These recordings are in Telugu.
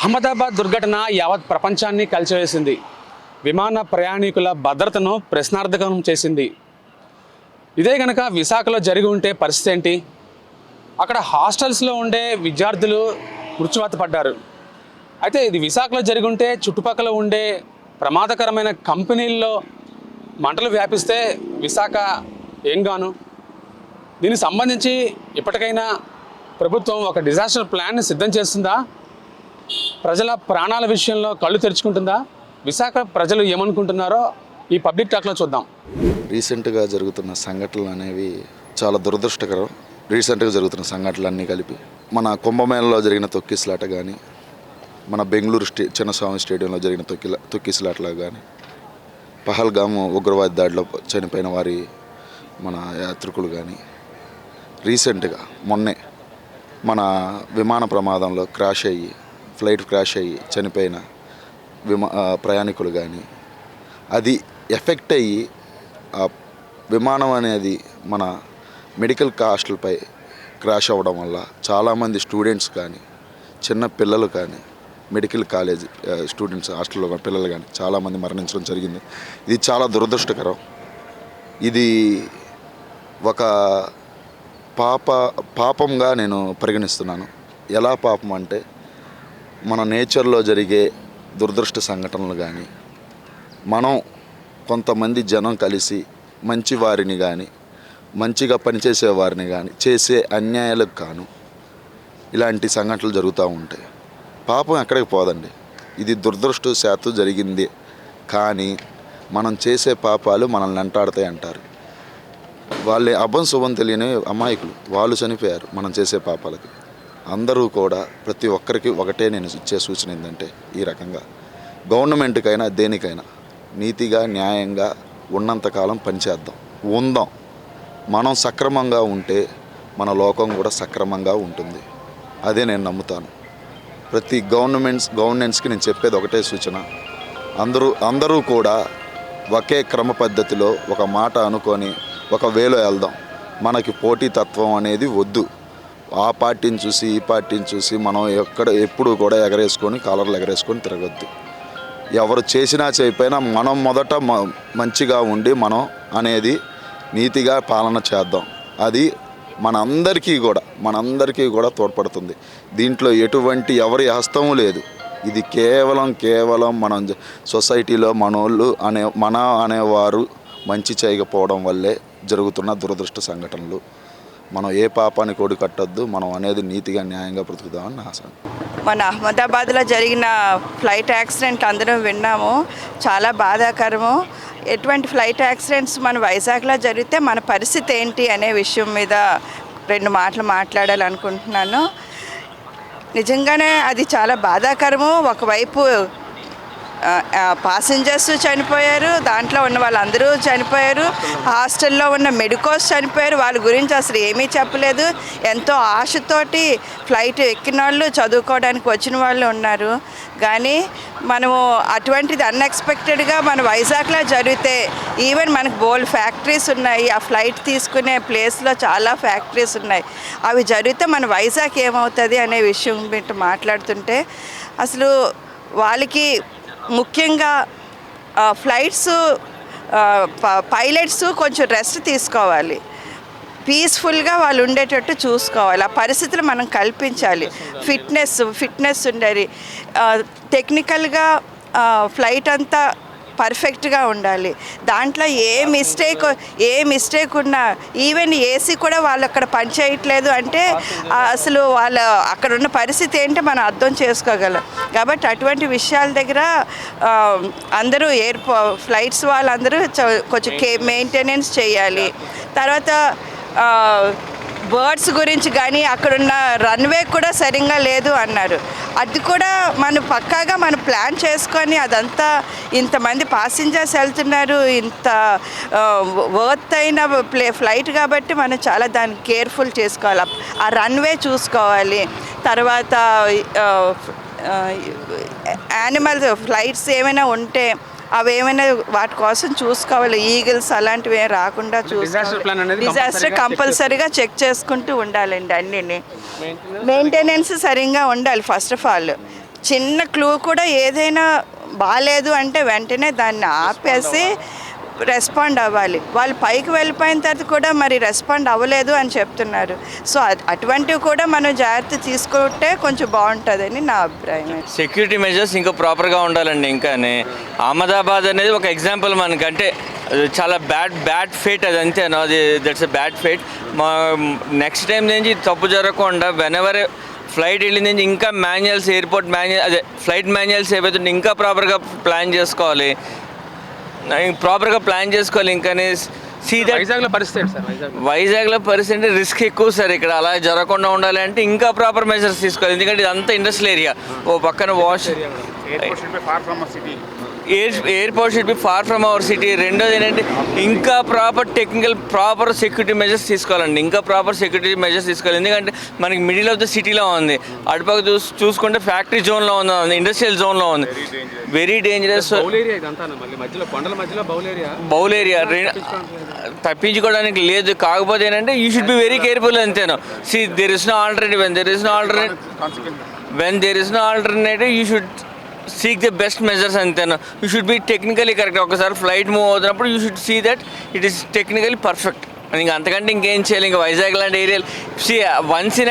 అహ్మదాబాద్ దుర్ఘటన యావత్ ప్రపంచాన్ని కలిచివేసింది. విమాన ప్రయాణికుల భద్రతను ప్రశ్నార్థకం చేసింది. ఇదే గనక విశాఖలో జరిగి ఉంటే పరిస్థితి ఏంటి? అక్కడ హాస్టల్స్లో ఉండే విద్యార్థులు మృత్యువాత పడ్డారు. అయితే ఇది విశాఖలో జరిగి ఉంటే చుట్టుపక్కల ఉండే ప్రమాదకరమైన కంపెనీల్లో మంటలు వ్యాపిస్తే విశాఖ ఏం గాను? దీనికి సంబంధించి ఇప్పటికైనా ప్రభుత్వం ఒక డిజాస్టర్ ప్లాన్ని సిద్ధం చేస్తుందా? ప్రజల ప్రాణాల విషయంలో కళ్ళు తెరుచుకుంటుందా? విశాఖ ప్రజలు ఏమనుకుంటున్నారో ఈ పబ్లిక్ టాక్లో చూద్దాం. రీసెంట్గా జరుగుతున్న సంఘటనలు అనేవి చాలా దురదృష్టకరం. రీసెంట్గా జరుగుతున్న సంఘటనలన్నీ కలిపి మన కుంభమేళలో జరిగిన తొక్కిసలాట కానీ, మన బెంగళూరు చిన్నస్వామి స్టేడియంలో జరిగిన తొక్కిసలాటలా కానీ, పహల్గామ్ ఉగ్రవాద దాడిలో చనిపోయిన వారి మన యాత్రికులు కానీ, రీసెంట్గా మొన్నే మన విమాన ప్రమాదంలో ఫ్లైట్ క్రాష్ అయ్యి చనిపోయిన ప్రయాణికులు కానీ, అది ఎఫెక్ట్ అయ్యి ఆ విమానం అనేది మన మెడికల్ హాస్టల్పై క్రాష్ అవ్వడం వల్ల చాలామంది స్టూడెంట్స్ కానీ, చిన్న పిల్లలు కానీ, మెడికల్ కాలేజ్ స్టూడెంట్స్ హాస్టల్లో పిల్లలు కానీ చాలామంది మరణించడం జరిగింది. ఇది చాలా దురదృష్టకరం. ఇది ఒక పాపంగా నేను పరిగణిస్తున్నాను. ఎలా పాపం అంటే, మన నేచర్లో జరిగే దురదృష్ట సంఘటనలు కానీ, మనం కొంతమంది జనం కలిసి మంచి వారిని కానీ, మంచిగా పనిచేసే వారిని కానీ చేసే అన్యాయాలకు కాను ఇలాంటి సంఘటనలు జరుగుతూ ఉంటాయి. పాపం ఎక్కడికి పోదండి, ఇది దురదృష్టవశాత్తు జరిగింది. కానీ మనం చేసే పాపాలు మనల్ని వెంటాడతాయి అంటారు. వాళ్ళే అభం శుభం తెలియని అమాయకులు, వాళ్ళు చనిపోయారు మనం చేసే పాపాలకి. అందరూ కూడా ప్రతి ఒక్కరికి ఒకటే నేను ఇచ్చే సూచన ఏంటంటే, ఈ రకంగా గవర్నమెంట్కైనా దేనికైనా నీతిగా న్యాయంగా ఉన్నంతకాలం పనిచేద్దాం, ఉందాం. మనం సక్రమంగా ఉంటే మన లోకం కూడా సక్రమంగా ఉంటుంది. అదే నేను నమ్ముతాను. ప్రతి గవర్నెన్స్కి నేను చెప్పేది ఒకటే సూచన, అందరూ కూడా ఒకే క్రమ పద్ధతిలో ఒక మాట అనుకొని ఒక వేలో వెళ్దాం. మనకి పోటీతత్వం అనేది వద్దు. ఆ పార్టీని చూసి ఈ పార్టీని చూసి మనం ఎప్పుడు కూడా కాలర్లు ఎగరేసుకొని తిరగొద్దు. ఎవరు చేసినా చేయకపోయినా మనం మొదట మంచిగా ఉండి మనం అనేది నీతిగా పాలన చేద్దాం. అది మనందరికీ కూడా తోడ్పడుతుంది. దీంట్లో ఎటువంటి ఎవరి హస్తము లేదు. ఇది కేవలం మనం సొసైటీలో అనేవారు మంచి చేయకపోవడం వల్లే జరుగుతున్న దురదృష్ట సంఘటనలు. మనం ఏ పాపాన్ని కోడి కట్టొద్దు, మనం అనేది నీతిగా న్యాయంగా బ్రతుకుదామని నా ఆశ. మన అహ్మదాబాద్లో జరిగిన ఫ్లైట్ యాక్సిడెంట్ అందరం విన్నాము, చాలా బాధాకరము. ఎటువంటి ఫ్లైట్ యాక్సిడెంట్స్ మన వైజాగ్లో జరిగితే మన పరిస్థితి ఏంటి అనే విషయం మీద 2 మాటలు మాట్లాడాలనుకుంటున్నాను. నిజంగానే అది చాలా బాధాకరము. ఒకవైపు పాసెంజర్స్ చనిపోయారు, దాంట్లో ఉన్న వాళ్ళందరూ చనిపోయారు, హాస్టల్లో ఉన్న మెడికోస్ చనిపోయారు. వాళ్ళ గురించి అసలు ఏమీ చెప్పలేదు. ఎంతో ఆశతోటి ఫ్లైట్ ఎక్కిన వాళ్ళు, చదువుకోవడానికి వచ్చిన వాళ్ళు ఉన్నారు. కానీ మనము అటువంటిది అన్ఎక్స్పెక్టెడ్గా మన వైజాగ్లో జరిగితే, ఈవెన్ మనకు బోల్డ్ ఫ్యాక్టరీస్ ఉన్నాయి, ఆ ఫ్లైట్ తీసుకునే ప్లేస్లో చాలా ఫ్యాక్టరీస్ ఉన్నాయి. అవి జరిగితే మన వైజాగ్ ఏమవుతుంది అనే విషయం మీద మాట్లాడుతుంటే, అసలు వాళ్ళకి ముఖ్యంగా ఫ్లైట్స్ పైలట్స్ కొంచెం రెస్ట్ తీసుకోవాలి, పీస్ఫుల్గా వాళ్ళు ఉండేటట్టు చూసుకోవాలి. ఆ పరిస్థితులు మనం కల్పించాలి. ఫిట్నెస్ ఉండాలి. టెక్నికల్గా ఫ్లైట్ అంతా పర్ఫెక్ట్గా ఉండాలి. దాంట్లో ఏ మిస్టేక్ ఉన్నా, ఈవెన్ ఏసీ కూడా వాళ్ళు అక్కడ పనిచేయట్లేదు అంటే అసలు అక్కడ ఉన్న పరిస్థితి ఏంటో మనం అర్థం చేసుకోగలం. కాబట్టి అటువంటి విషయాల దగ్గర అందరూ ఫ్లైట్స్ వాళ్ళందరూ కొంచెం మెయింటెనెన్స్ చేయాలి. తర్వాత బర్డ్స్ గురించి కానీ, అక్కడున్న రన్వే కూడా సరిగ్గా లేదు అన్నారు. అది కూడా పక్కాగా మనం ప్లాన్ చేసుకొని, అదంతా ఇంతమంది ప్యాసింజర్స్ వెళ్తున్నారు, ఇంత వర్త్ అయిన ఫ్లైట్ కాబట్టి మనం చాలా దాన్ని కేర్ఫుల్ చేసుకోవాలి. ఆ రన్వే చూసుకోవాలి. తర్వాత యానిమల్స్ ఫ్లైట్స్ ఏమైనా ఉంటే అవేమైనా వాటి కోసం చూసుకోవాలి. ఈగిల్స్ అలాంటివి రాకుండా చూసుకోవాలి. డిజాస్టర్ కంపల్సరీగా చెక్ చేసుకుంటూ ఉండాలండి. అన్నిని మెయింటెనెన్స్ సరిగ్గా ఉండాలి. ఫస్ట్ ఆఫ్ ఆల్ చిన్న క్లూ కూడా ఏదైనా బాగాలేదు అంటే వెంటనే దాన్ని ఆపేసి రెస్పాండ్ అవ్వాలి. వాళ్ళు పైకి వెళ్ళిపోయిన తర్వాత కూడా మరి రెస్పాండ్ అవ్వలేదు అని చెప్తున్నారు. సో అటువంటివి కూడా మనం జాగ్రత్త తీసుకుంటే కొంచెం బాగుంటుందని నా అభిప్రాయం. సెక్యూరిటీ మెజర్స్ ఇంకా ప్రాపర్గా ఉండాలండి. ఇంకానే అహ్మదాబాద్ అనేది ఒక ఎగ్జాంపుల్ మనకి, అంటే చాలా బ్యాడ్ ఫేట్ అది, అంతేనా, అది దట్స్ ఎ బ్యాడ్ ఫేట్. మా నెక్స్ట్ టైం నుంచి తప్పు జరగకుండా వెనెవర్ ఫ్లైట్ వెళ్ళిన నుంచి ఇంకా మాన్యువల్స్, ఎయిర్పోర్ట్ మాన్యువల్, అదే ఫ్లైట్ మాన్యువల్స్ ఏవైతే ఇంకా ప్రాపర్గా ప్లాన్ చేసుకోవాలి, ప్రాపర్గా ప్లాన్ చేసుకోవాలి. ఇంకా వైజాగ్లో పరిస్థితి సార్? వైజాగ్లో పరిస్థితి రిస్క్ ఎక్కువ సార్. ఇక్కడ అలా జరగకుండా ఉండాలి అంటే ఇంకా ప్రాపర్ మెజర్స్ తీసుకోవాలి. ఎందుకంటే ఇదంతా ఇండస్ట్రియల్ ఏరియా. ఓ పక్కన airport should be far from our city. రెండోది ఏంటంటే ఇంకా ప్రాపర్ సెక్యూరిటీ మెజర్స్ తీసుకోవాలండి. ఇంకా ప్రాపర్ సెక్యూరిటీ మెజర్స్ తీసుకోవాలి. ఎందుకంటే మనకి మిడిల్ ఆఫ్ ద సిటీలో ఉంది, అటుపక్క చూసుకుంటే ఫ్యాక్టరీ జోన్లో ఉంది, ఇండస్ట్రియల్ జోన్లో ఉంది. Very dangerous. బౌల్ ఏరియా తప్పించుకోవడానికి లేదు. కాకపోతే ఏంటంటే you should be very careful, అంతేనా. See there is no alternative. When there is no alternative you should seek the best measures, అంతేనా. You should be technically correct. ఒకసారి ఫ్లైట్ మూవ్ అవుతున్నప్పుడు you should see that it is technically perfect. ఇంకా అంతకంటే ఇంకేం చేయాలి. ఇంకా వైజాగ్ లాంటి ఏరియాలు సి వన్స్ ఇన్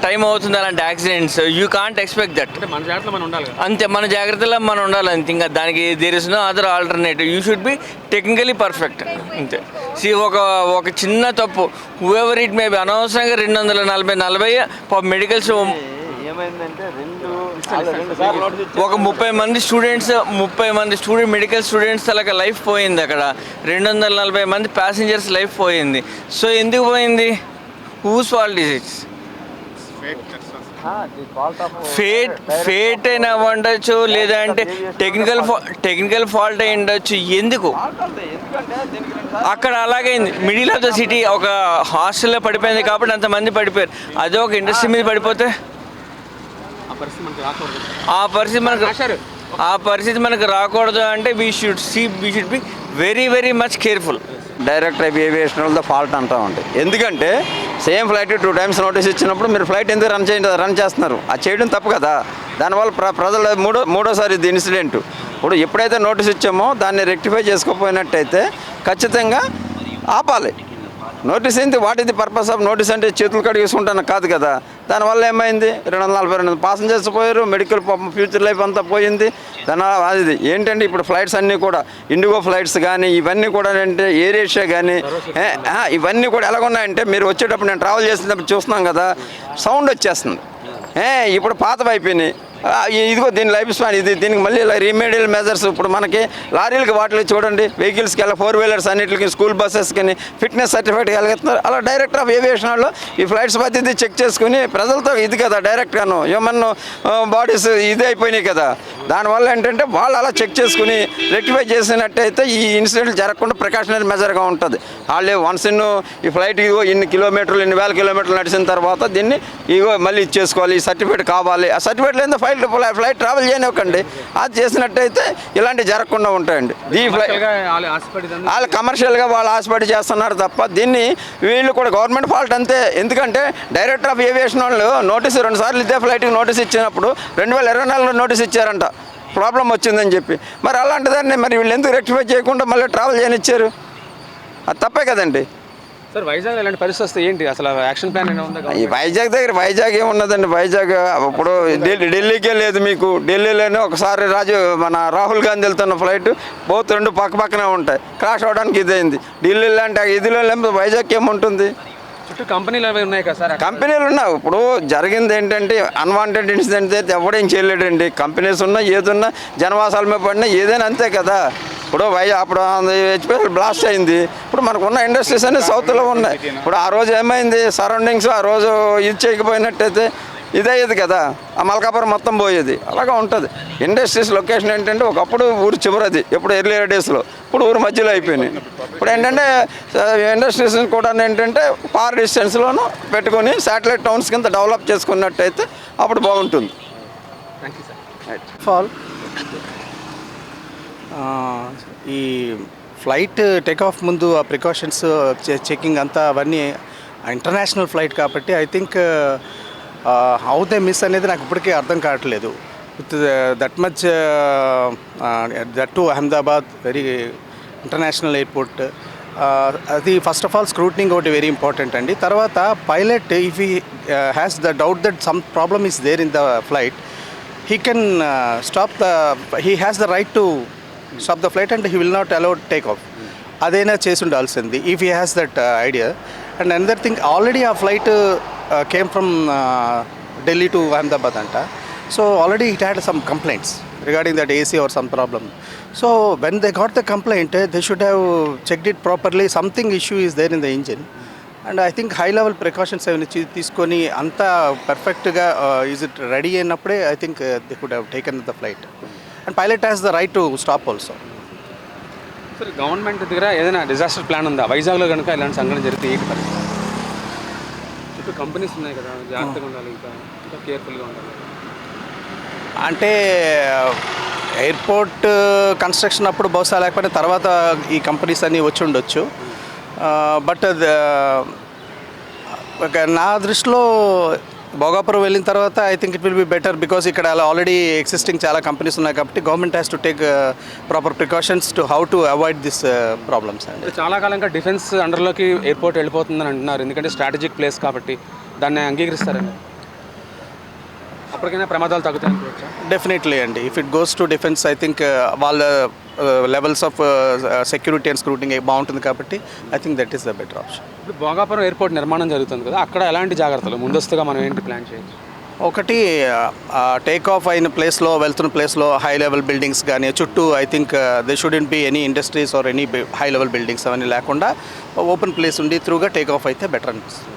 టైం అవుతుంది అలాంటి accidents. You can't expect that. మన జాగ్రత్తలో మనం ఉండాలి. అంతే, మన జాగ్రత్తలో మనం ఉండాలి అంతే. ఇంకా దానికి there is no other alternative. You should be technically perfect, అంతే. సి ఒక చిన్న తప్పు హూఎవర్ ఇట్ మే బి అనవసరంగా 240 మెడికల్స్ ఏమైందంటే ఒక 30 మంది మెడికల్ స్టూడెంట్స్ అలాగ లైఫ్ పోయింది. అక్కడ 240 మంది ప్యాసింజర్స్ లైఫ్ పోయింది. సో ఎందుకు పోయింది? Whose fault is its? Fate అయినా ఉండొచ్చు, లేదంటే టెక్నికల్ ఫాల్ట్ అయి ఉండొచ్చు. ఎందుకు అక్కడ అలాగైంది? మిడిల్ ఆఫ్ ద సిటీ ఒక హాస్టల్లో పడిపోయింది కాబట్టి అంతమంది పడిపోయారు. అదే ఒక ఇండస్ట్రీ మీద పడిపోతే ఆ పరిస్థితి మనకు రాకూడదు అంటే we should be very much careful. Director of aviation వాళ్ళ ఫాల్ట్ అంటామండి. ఎందుకంటే సేమ్ ఫ్లైట్ 2 times నోటీస్ ఇచ్చినప్పుడు మీరు ఫ్లైట్ ఎందుకు రన్ చేస్తున్నారు? అది చేయడం తప్పు కదా. దానివల్ల ప్రజలు మూడోసారి ఇది ఇన్సిడెంట్. ఇప్పుడు ఎప్పుడైతే నోటీస్ ఇచ్చామో దాన్ని రెక్టిఫై చేసుకోకపోయినట్టయితే ఖచ్చితంగా ఆపాలి. నోటీస్ ఏంటి? వాట్ ఇది పర్పస్ ఆఫ్ నోటీస్? అంటే చేతులు కడిగేసుకుంటాను కాదు కదా. దానివల్ల ఏమైంది? 242 పాసెంజర్స్ పోయారు, మెడికల్ ఫ్యూచర్ లైఫ్ అంతా పోయింది. అది ఏంటంటే ఇప్పుడు ఫ్లైట్స్ అన్నీ కూడా ఇండిగో ఫ్లైట్స్ కానీ ఇవన్నీ కూడా అంటే ఎయిర్ ఏషియా కానీ ఇవన్నీ కూడా ఎలాగున్నాయంటే మీరు వచ్చేటప్పుడు నేను ట్రావెల్ చేసినప్పుడు చూస్తున్నాం కదా, సౌండ్ వచ్చేస్తుంది. ఇప్పుడు పాతవి అయిపోయినాయి. ఇదిగో దీని లైఫ్ స్పాన్ ఇది. దీనికి మళ్ళీ ఇలా రీమేడియల్ మెజర్స్ ఇప్పుడు మనకి లారీలకి వాటికి చూడండి, వెహికల్స్కి అలా 4-wheelers అన్నింటికి, స్కూల్ బస్సెస్కి ఫిట్నెస్ సర్టిఫికేట్ కలిగిస్తున్నారు. అలా డైరెక్టర్ ఆఫ్ ఏవియేషన్ వాళ్ళు ఈ ఫ్లైట్స్ పద్ధతి చెక్ చేసుకుని ప్రజలతో ఇది కదా డైరెక్ట్గాను హ్యూమన్ బాడీస్ ఇది అయిపోయినాయి కదా. దానివల్ల ఏంటంటే వాళ్ళు అలా చెక్ చేసుకుని రెక్టిఫై చేసినట్టయితే ఈ ఇన్సిడెంట్లు జరగకుండా ప్రికాషనరీ మెజర్గా ఉంటుంది. వాళ్ళే వన్స్ ఈ ఫ్లైట్ ఇగో ఇన్ని కిలోమీటర్లు, ఇన్ని వేల కిలోమీటర్లు నడిచిన తర్వాత దీన్ని ఇగో మళ్ళీ ఇచ్చేసుకోవాలి, ఈ సర్టిఫికేట్ కావాలి. ఆ సర్టిఫికేట్ లేదా ఫ్లైట్ ట్రావెల్ చేయనివ్వకండి. అది చేసినట్టయితే ఇలాంటివి జరగకుండా ఉంటాయండి. వాళ్ళు కమర్షియల్గా వాళ్ళు ఆశపడి చేస్తున్నారు తప్ప దీన్ని వీళ్ళు కూడా గవర్నమెంట్ ఫాల్ట్ అంతే. ఎందుకంటే డైరెక్టర్ ఆఫ్ ఏవియేషన్ వాళ్ళు నోటీసు 2 సార్లు ఇదే ఫ్లైట్కి నోటీస్ ఇచ్చినప్పుడు 2024లో నోటీస్ ఇచ్చారంట ప్రాబ్లం వచ్చిందని చెప్పి. మరి అలాంటి దాన్ని మరి వీళ్ళు ఎందుకు రెక్టిఫై చేయకుండా మళ్ళీ ట్రావెల్ చేయనిచ్చారు? అది తప్పే కదండి. సార్ వైజాగ్ ఇలాంటి పరిస్థితి వస్తే ఏంటి అసలు యాక్షన్ ప్లాన్ ఏమైనా ఉందా? ఈ వైజాగ్ ఏమున్నదండి? వైజాగ్ ఇప్పుడు ఢిల్లీకే లేదు. మీకు ఢిల్లీలోనే ఒకసారి మన రాహుల్ గాంధీ వెళ్తున్న ఫ్లైట్ బోత్ 2 పక్కనే ఉంటాయి. క్రాష్ అవ్వడానికి ఇదైంది. ఢిల్లీ లాంటి ఇదిలో వైజాగ్ ఏముంటుంది? చుట్టూ కంపెనీలు అవి ఉన్నాయి కదా సార్? కంపెనీలు ఉన్నాయి. ఇప్పుడు జరిగింది ఏంటంటే అన్వాంటెడ్ ఇన్సిడెంట్స్ అయితే ఎవడేం చేయలేడండి. కంపెనీస్ ఉన్నా ఏదున్నా జనవాసాల మీద పడినా ఏదైనా అంతే కదా. ఇప్పుడు అప్పుడు హెచ్పిఎల్ బ్లాస్ట్ అయింది. ఇప్పుడు మనకున్న ఇండస్ట్రీస్ అన్నీ సౌత్లో ఉన్నాయి. ఇప్పుడు ఆ రోజు ఏమైంది? సరౌండింగ్స్ ఆ రోజు ఇది చేయకపోయినట్టయితే ఇదయ్యేది కదా, ఆ మల్కాపురం మొత్తం పోయేది. అలాగా ఉంటుంది. ఇండస్ట్రీస్ లొకేషన్ ఏంటంటే ఒకప్పుడు ఊరు చివరది, ఎప్పుడు ఎర్లియర్ డేస్లో, ఇప్పుడు ఊరు మధ్యలో అయిపోయినాయి. ఇప్పుడు ఏంటంటే ఇండస్ట్రీస్ కూడా ఏంటంటే ఫార్ డిస్టెన్స్లోనూ పెట్టుకొని శాటిలైట్ టౌన్స్ కింద డెవలప్ చేసుకున్నట్టయితే అప్పుడు బాగుంటుంది. ఈ ఫ్లైట్ టేకాఫ్ ముందు ఆ ప్రికాషన్స్ చెకింగ్ అంతా అవన్నీ ఇంటర్నేషనల్ ఫ్లైట్ కాబట్టి I think how they miss అనేది నాకు ఇప్పటికీ అర్థం కావట్లేదు. with that much, that too Ahmedabad, very international airport. అది ఫస్ట్ ఆఫ్ ఆల్ స్క్రూటనింగ్ ఒకటి వెరీ ఇంపార్టెంట్ అండి. తర్వాత pilot if he has the doubt that some problem is there in the flight, he can he has the right to stop the flight and he will not allow take off. అదైనా చేసి ఉండాల్సింది if he has that idea. And another thing, already ఆ flight came from Delhi to Ahmedabad అంట. So already it had some complaints regarding that AC or some problem. So when they got the complaint they should have checked it properly. Something issue is there in the engine. And I think high level precautions ఏమైనా తీసుకొని అంతా పర్ఫెక్ట్గా ఈజ్ ఇట్ రెడీ అయినప్పుడే I think they could have taken the flight. And pilot has the right to stop also. సరే, గవర్నమెంట్ దగ్గర ఏదైనా డిజాస్టర్ ప్లాన్ ఉందా? వైజాగ్లో కనుక ఇలాంటి సంఘటన జరిగితే ఏంటి పరిస్థితి? చుట్టూ కంపెనీస్ ఉన్నాయి కదా, జాగ్రత్తగా ఉండాలి, ఇంకా కేర్ఫుల్గా ఉండాలి. అంటే ఎయిర్పోర్ట్ కన్స్ట్రక్షన్ అప్పుడు బహుశా లేకపోతే తర్వాత ఈ కంపెనీస్ అన్నీ వచ్చి ఉండొచ్చు. బట్ నా దృష్టిలో భోగాపురం వెళ్ళిన తర్వాత I think it will be better, because ఇక్కడ ఆల్రెడీ ఎగ్జిస్టింగ్ చాలా కంపెనీస్ ఉన్నాయి కాబట్టి government has to take proper precautions to how to avoid this problems అండి. చాలా కాలంగా డిఫెన్స్ అండర్లోకి ఎయిర్పోర్ట్ వెళ్ళిపోతుందని అంటున్నారు, ఎందుకంటే స్ట్రాటజిక్ ప్లేస్ కాబట్టి. దాన్ని అంగీకరిస్తారండి? అప్పటికైనా ప్రమాదాలు తగ్గుతాయనుకోవచ్చా? డెఫినెట్లీ అండి. If it goes to defence I think వాళ్ళ లెవెల్స్ ఆఫ్ సెక్యూరిటీ అండ్ స్క్రూటింగ్ బాగుంటుంది కాబట్టి I think that is the better option. ఇప్పుడు భోగాపురం ఎయిర్పోర్ట్ నిర్మాణం జరుగుతుంది కదా, అక్కడ ఎలాంటి జాగ్రత్తలు ముందస్తుగా మనం ఏంటి ప్లాన్ చేయొచ్చు? ఒకటి, టేక్ ఆఫ్ అయిన ప్లేస్లో, వెళ్తున్న ప్లేస్లో హై లెవెల్ బిల్డింగ్స్ కానీ చుట్టూ I think they shouldn't be any industries or any high level buildings అవన్నీ లేకుండా ఓపెన్ ప్లేస్ ఉండి త్రూగా టేక్ ఆఫ్ అయితే బెటర్ అనిపిస్తుంది.